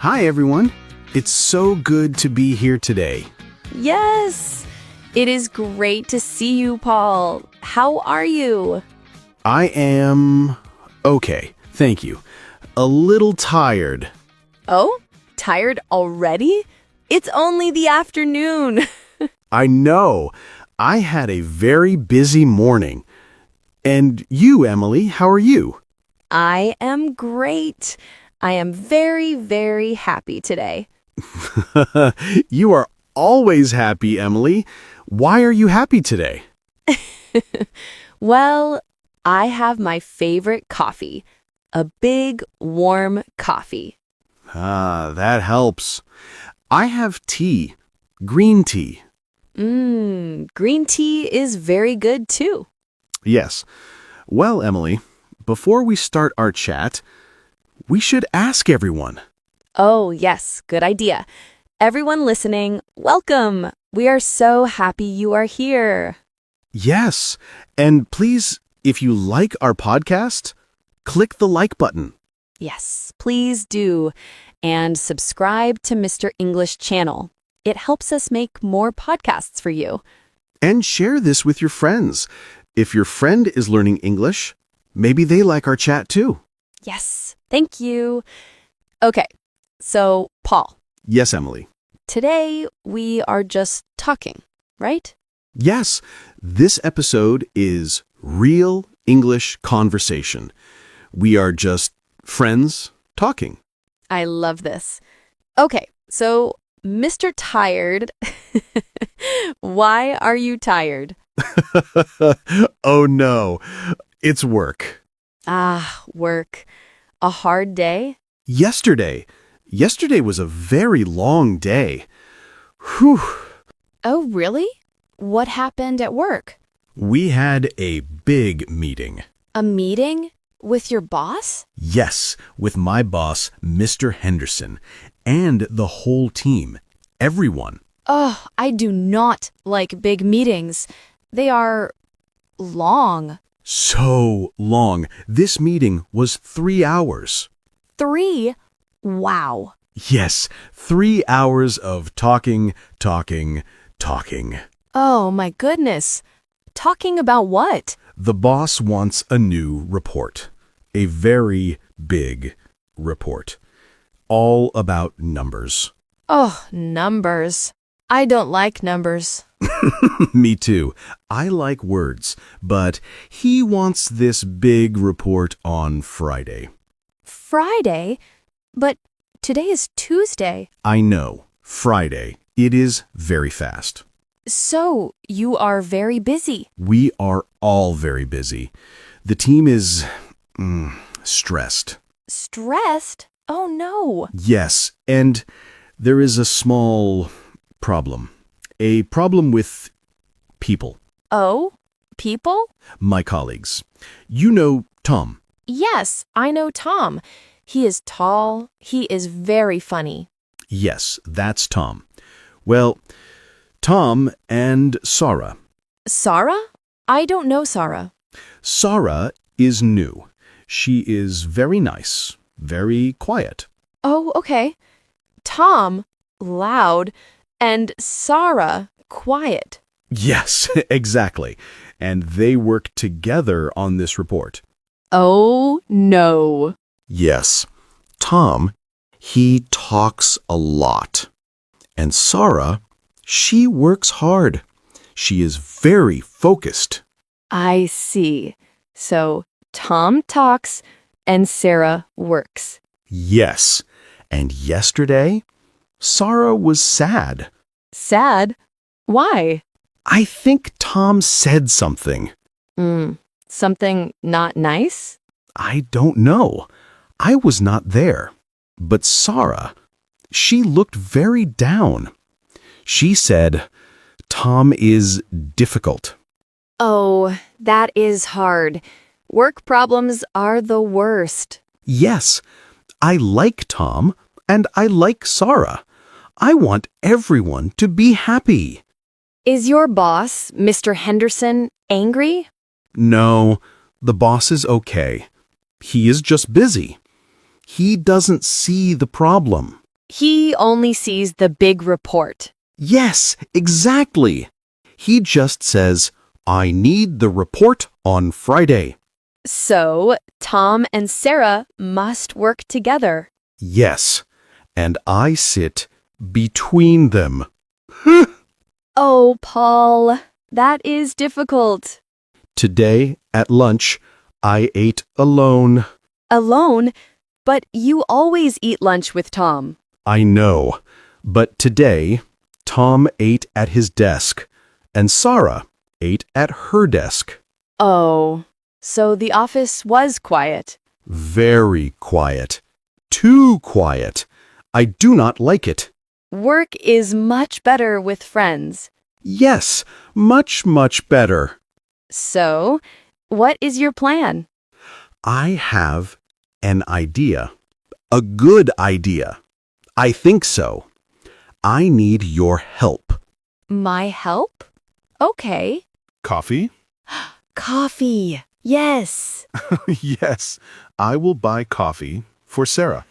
Hi, everyone. It's so good to be here today. Yes, it is great to see you, Paul. How are you? I am okay, thank you. A little tired. Oh, tired already? It's only the afternoon. I know. I had a very busy morning. And you, Emily, how are you? I am great. I am very, very happy today. You are always happy, Emily. Why are you happy today? Well, I have my favorite coffee, a big, warm coffee. That helps. I have tea, green tea. Green tea is very good too. Yes. Well, Emily, before we start our chat, we should ask everyone. Oh, yes, good idea. Everyone listening, welcome. We are so happy you are here. Yes. And please, if you like our podcast, click the like button. Yes, please do. And subscribe to Mr. English channel. It helps us make more podcasts for you. And share this with your friends. If your friend is learning English, maybe they like our chat too. Yes, thank you. Okay, so Paul, Yes, Emily. today we are just talking, right? Yes, this episode is real English conversation. We are just friends talking. I love this. Okay, so Mr. Tired, why are you tired? Oh no, it's work. Work. A hard day? Yesterday was a very long day. Whew. Oh, really? What happened at work? We had a big meeting. A meeting with your boss? Yes, with my boss, Mr. Henderson, and the whole team, everyone. Oh, I do not like big meetings. They are long. So long. This meeting was 3 hours. 3? Wow. Yes, 3 hours of talking. Oh, my goodness. Talking about what? The boss wants a new report. A very big report. All about numbers. Oh, numbers. I don't like numbers. Me too. I like words, but he wants this big report on Friday. Friday? But today is Tuesday. I know. Friday. It is very fast. So, you are very busy. We are all very busy. The team is stressed. Stressed? Oh, no. Yes, and there is a small problem. A problem with people. Oh, people? My colleagues. You know Tom. Yes, I know Tom. He is tall. He is very funny. Yes, that's Tom. Well, Tom and Sarah. Sarah? I don't know Sarah. Sarah is new. She is very nice, very quiet. Oh, okay. Tom, loud, and Sarah, quiet. Yes, exactly. And they work together on this report. Oh, no. Yes. Tom, he talks a lot. And Sarah, she works hard. She is very focused. I see. So, Tom talks and Sarah works. Yes. And yesterday, Sarah was sad. Sad? Why? I think Tom said something. Something not nice? I don't know. I was not there. But Sarah, she looked very down. She said, Tom is difficult. Oh, that is hard. Work problems are the worst. Yes, I like Tom and I like Sarah. I want everyone to be happy. Is your boss, Mr. Henderson, angry? No, the boss is okay. He is just busy. He doesn't see the problem. He only sees the big report. Yes, exactly. He just says, I need the report on Friday. So, Tom and Sarah must work together. Yes, and I sit between them. Oh, Paul, that is difficult. Today, at lunch, I ate alone. Alone? But you always eat lunch with Tom. I know, but today, Tom ate at his desk, and Sarah ate at her desk. Oh, so the office was quiet. Very quiet. Too quiet. I do not like it. Work is much better with friends. Yes, much, much better. So, what is your plan? I have an idea. A good idea. I think so. I need your help. My help? Okay. Coffee? Coffee. Yes. Yes, I will buy coffee for Sarah.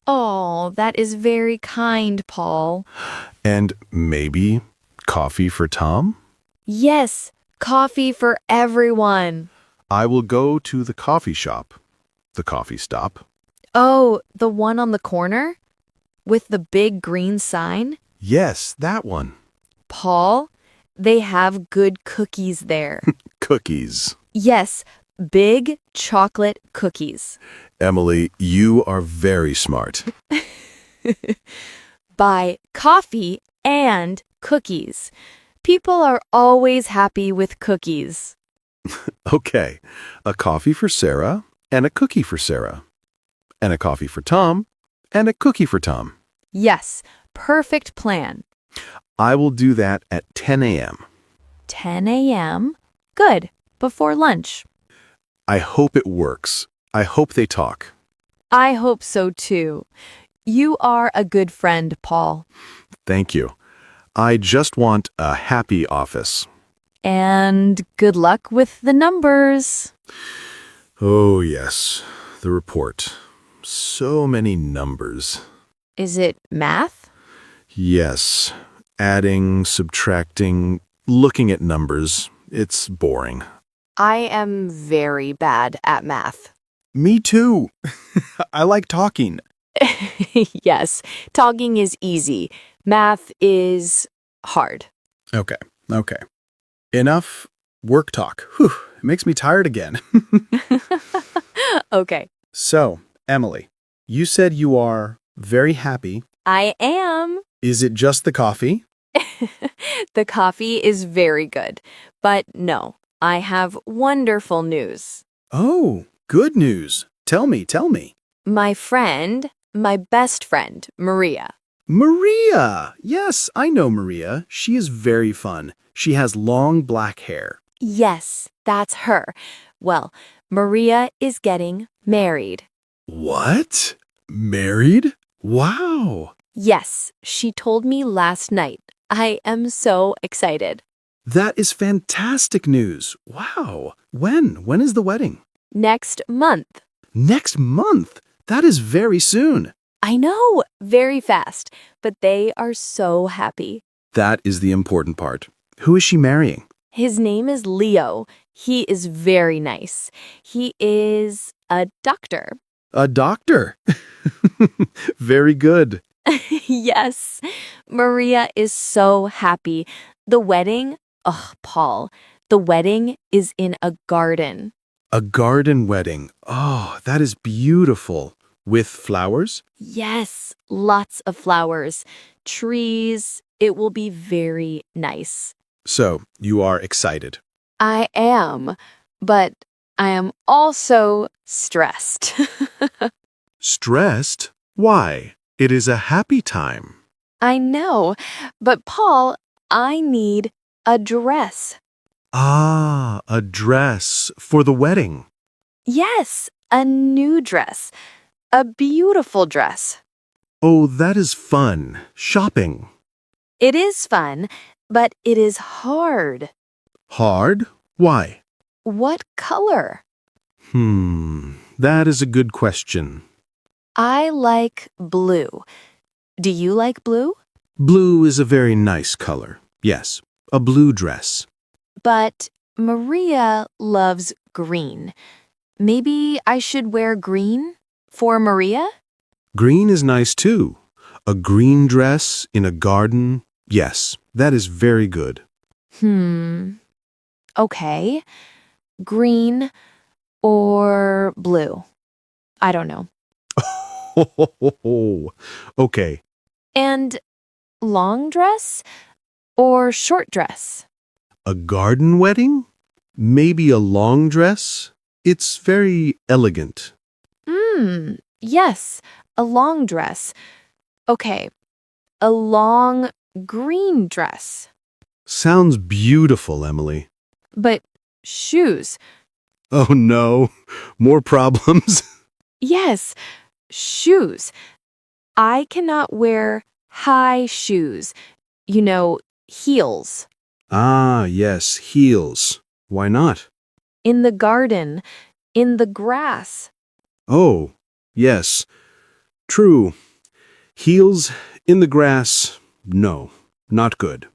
Oh, that is very kind, Paul. And maybe coffee for Tom? Yes, coffee for everyone. I will go to the coffee shop. The coffee stop. Oh, the one on the corner? With the big green sign? Yes, that one. Paul, they have good cookies there. Cookies. Yes, big chocolate cookies. Emily, you are very smart. Buy coffee and cookies. People are always happy with cookies. Okay, a coffee for Sarah and a cookie for Sarah. And a coffee for Tom and a cookie for Tom. Yes, perfect plan. I will do that at 10 a.m. 10 a.m. Good, before lunch. I hope it works. I hope they talk. I hope so too. You are a good friend, Paul. Thank you. I just want a happy office. And good luck with the numbers. Oh, yes, the report. So many numbers. Is it math? Yes, adding, subtracting, looking at numbers. It's boring. I am very bad at math. Me too. I like talking. Yes, talking is easy. Math is hard. Okay. Enough work talk. Whew, it makes me tired again. Okay. So, Emily, you said you are very happy. I am. Is it just the coffee? The coffee is very good. But no, I have wonderful news. Oh, good news. Tell me. My friend, my best friend, Maria. Maria! Yes, I know Maria. She is very fun. She has long black hair. Yes, that's her. Well, Maria is getting married. What? Married? Wow! Yes, she told me last night. I am so excited. That is fantastic news. Wow. When is the wedding? Next month. Next month? That is very soon. I know, very fast, but they are so happy. That is the important part. Who is she marrying? His name is Leo. He is very nice. He is a doctor. A doctor. Very good. Yes, Maria is so happy. The wedding, Paul, the wedding is in a garden. A garden wedding. Oh, that is beautiful. With flowers? Yes, lots of flowers, trees. It will be very nice. So, you are excited. I am, but I am also stressed. Stressed? Why? It is a happy time. I know, but Paul, I need a dress. Ah, a dress for the wedding. Yes, a new dress. A beautiful dress. Oh, that is fun. Shopping. It is fun, but it is hard. Hard? Why? What color? That is a good question. I like blue. Do you like blue? Blue is a very nice color. Yes, a blue dress. But Maria loves green. Maybe I should wear green for Maria? Green is nice too. A green dress in a garden. Yes, that is very good. Okay. Green or blue? I don't know. Okay. And long dress or short dress? A garden wedding? Maybe a long dress? It's very elegant. Yes, a long dress. Okay, a long green dress. Sounds beautiful, Emily. But shoes. Oh no, more problems? Yes, shoes. I cannot wear high shoes. You know, heels. Ah, yes, heels. Why not? In the garden, in the grass. Oh, yes. True. Heels in the grass, no, not good.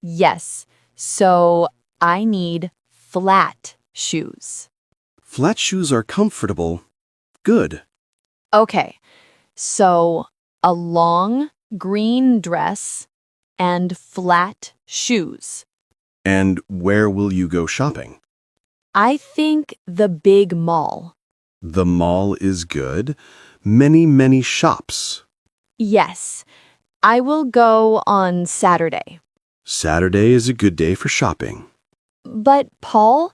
Yes, so I need flat shoes. Flat shoes are comfortable. Good. Okay, so a long green dress and flat shoes. And where will you go shopping? I think the big mall. The mall is good. Many shops. Yes, I will go on Saturday. Saturday is a good day for shopping. But, Paul,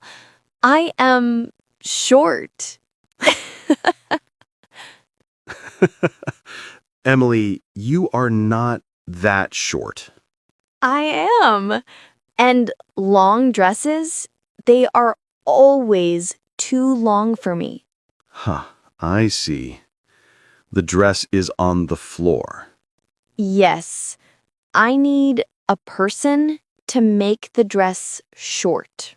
I am short. Emily, you are not that short. I am. And long dresses, they are always too long for me. Huh, I see. The dress is on the floor. Yes, I need a person to make the dress short.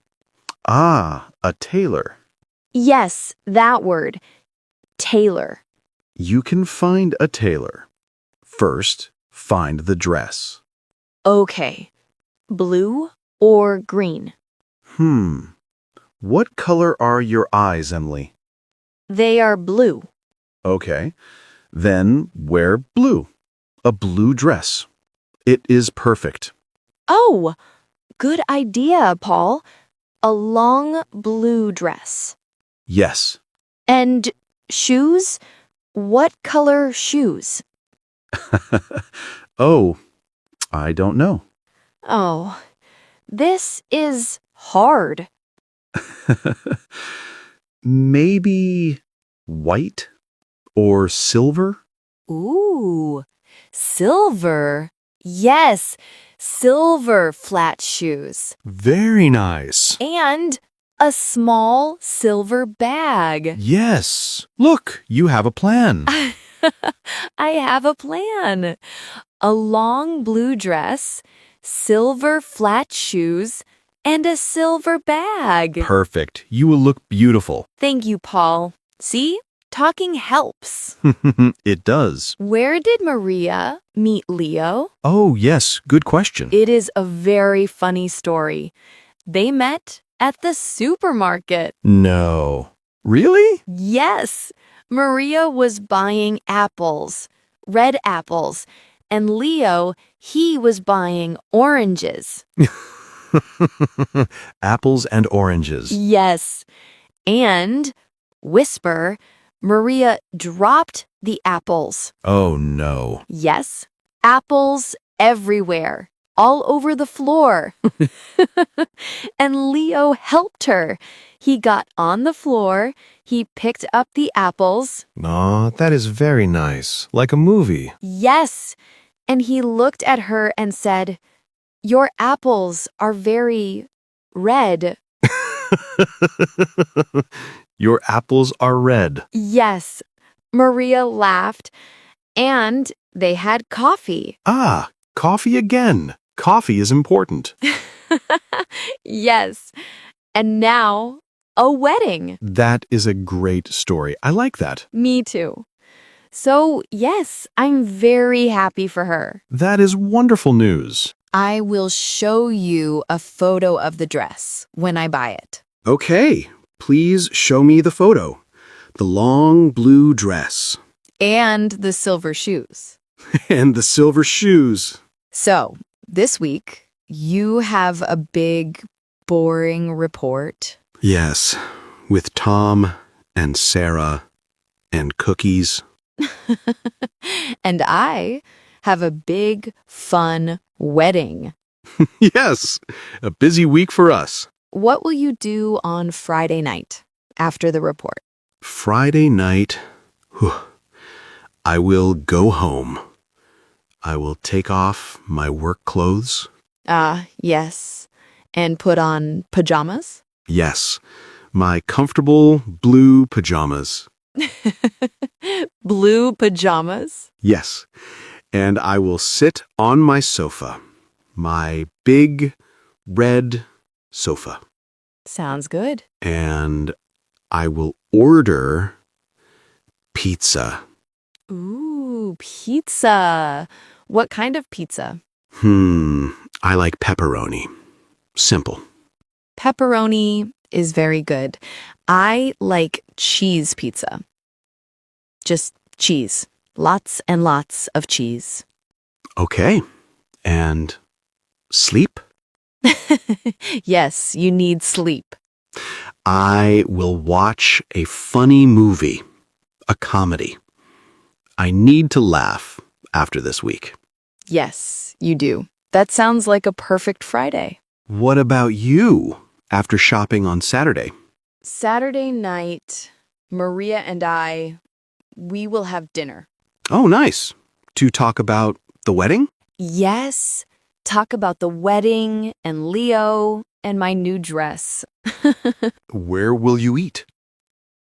Ah, a tailor. Yes, that word. Tailor. You can find a tailor. First, find the dress. Okay. Blue or green? What color are your eyes, Emily? They are blue. Okay. Then wear blue. A blue dress. It is perfect. Oh, good idea, Paul. A long blue dress. Yes. And shoes? What color shoes? Oh, I don't know. Oh, this is hard. Maybe white or silver? Ooh, silver. Yes, silver flat shoes. Very nice. And a small silver bag. Yes. Look, you have a plan. I have a plan. A long blue dress, silver flat shoes, and a silver bag. Perfect. You will look beautiful. Thank you, Paul. See? Talking helps. It does. Where did Maria meet Leo? Oh, yes. Good question. It is a very funny story. They met at the supermarket. No. Really? Yes, Maria was buying apples, red apples, and Leo, he was buying oranges. Apples and oranges. Yes, and whisper, Maria dropped the apples. Oh, no. Yes, apples everywhere, all over the floor. And Leo helped her. He got on the floor, he picked up the apples. Aw, that is very nice. Like a movie. Yes, and he looked at her and said, "Your apples are very red." Your apples are red. Yes, Maria laughed, and they had coffee. Ah, coffee again. Coffee is important. Yes, and now a wedding. That is a great story. I like that. Me too. So, yes, I'm very happy for her. That is wonderful news. I will show you a photo of the dress when I buy it. Okay, please show me the photo. The long blue dress. And the silver shoes. And the silver shoes. So, this week, you have a big, boring report. Yes, with Tom and Sarah and cookies. And I have a big, fun wedding. Yes, a busy week for us. What will you do on Friday night after the report? Friday night, I will go home. I will take off my work clothes. Yes. And put on pajamas? Yes, my comfortable blue pajamas. Blue pajamas? Yes, and I will sit on my sofa, my big red sofa, Sounds good. and I will order pizza. Ooh, pizza. What kind of pizza? I like pepperoni. Simple. Pepperoni is very good. I like cheese pizza. Just cheese. Lots and lots of cheese. Okay, and sleep? Yes, you need sleep. I will watch a funny movie, a comedy. I need to laugh after this week. Yes, you do. That sounds like a perfect Friday. What about you after shopping on Saturday? Saturday night, Maria and we will have dinner. Oh, nice. To talk about the wedding? Yes, talk about the wedding and Leo and my new dress. Where will you eat?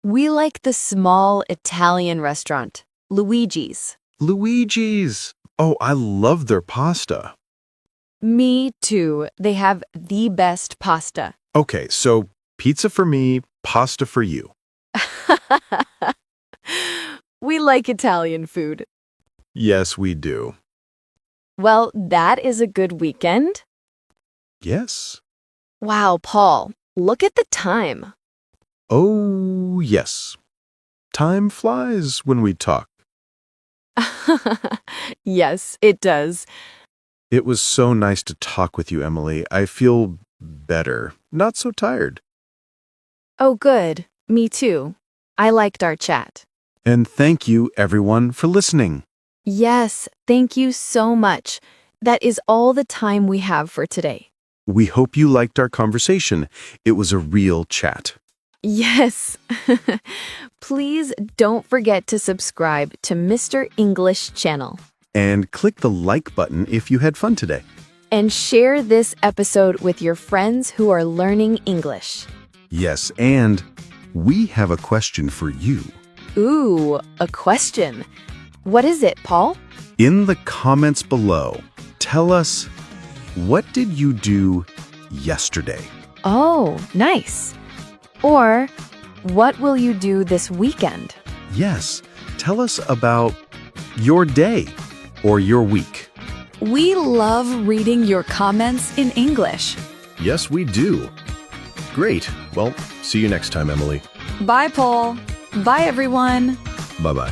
We like the small Italian restaurant, Luigi's. Luigi's. Oh, I love their pasta. Me too. They have the best pasta. Okay, so pizza for me, pasta for you. We like Italian food. Yes, we do. Well, that is a good weekend. Yes. Wow, Paul, look at the time. Oh, yes. Time flies when we talk. Yes, it does. It was so nice to talk with you, Emily. I feel better, not so tired. Oh, good. Me too. I liked our chat. And thank you, everyone, for listening. Yes, thank you so much. That is all the time we have for today. We hope you liked our conversation. It was a real chat. Yes. Please don't forget to subscribe to Mr. English channel And click the like button if you had fun today. and share this episode with your friends who are learning English. Yes, and we have a question for you. Ooh, a question. What is it, Paul? In the comments below, tell us, what did you do yesterday? Oh, nice. Or, what will you do this weekend? Yes, tell us about your day or your week. We love reading your comments in English. Yes, we do. Great. Well, see you next time, Emily. Bye, Paul. Bye, everyone. Bye-bye.